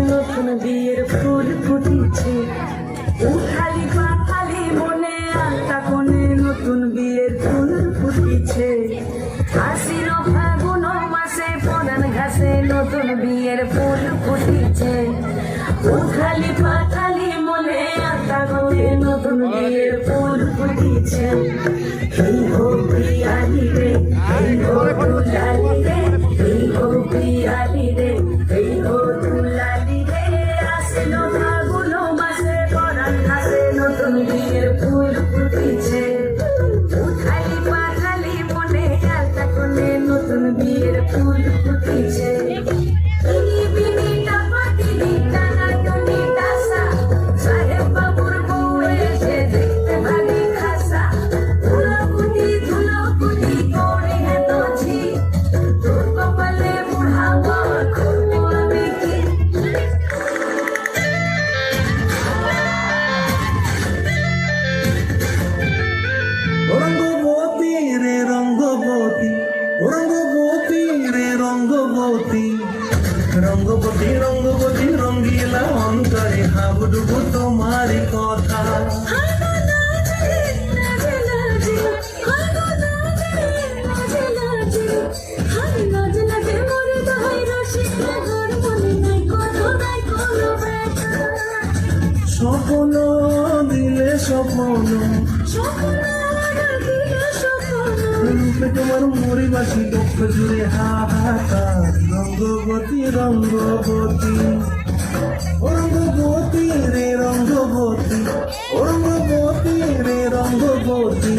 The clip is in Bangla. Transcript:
নতুন বিয়ের ফুল ফুটেছে খালি পাখালি মনে আলতা কোণে নতুন বিয়ের ফুল ফুটেছে আশ্বিন ফাগুন মাসে পরান ঘাসে নতুন বিয়ের ফুল ফুটেছে খালি পাখালি মনে আলতা কোণে নতুন বিয়ের ফুল ফুটেছে এই হো পিয়ালি রে এই হো দুলালি রে এই হো পিয়ালি রে এই হো দুলালি রে আশ্বিন ফাগুন মাসে পরান ঘাসে নতুন বিয়ের ফুল ফুটেছে খালি পাখালি মনে আলতা কোণে নতুন বিয়ের ফুল ফুটেছে রঙ্গবতী রঙ্গবতী রঙ্গিলা অন্তরে হাবুডুবু তোমারই কথা স্বপ্ন দিলে স্বপ্ন রূপে তোমার মরিবাসী লক্ষ জুড়ে হাহাকার রঙ্গবতী রঙ্গবতী রঙ্গবতী রে রঙ্গবতী রঙ্গবতী রে রঙ্গবতী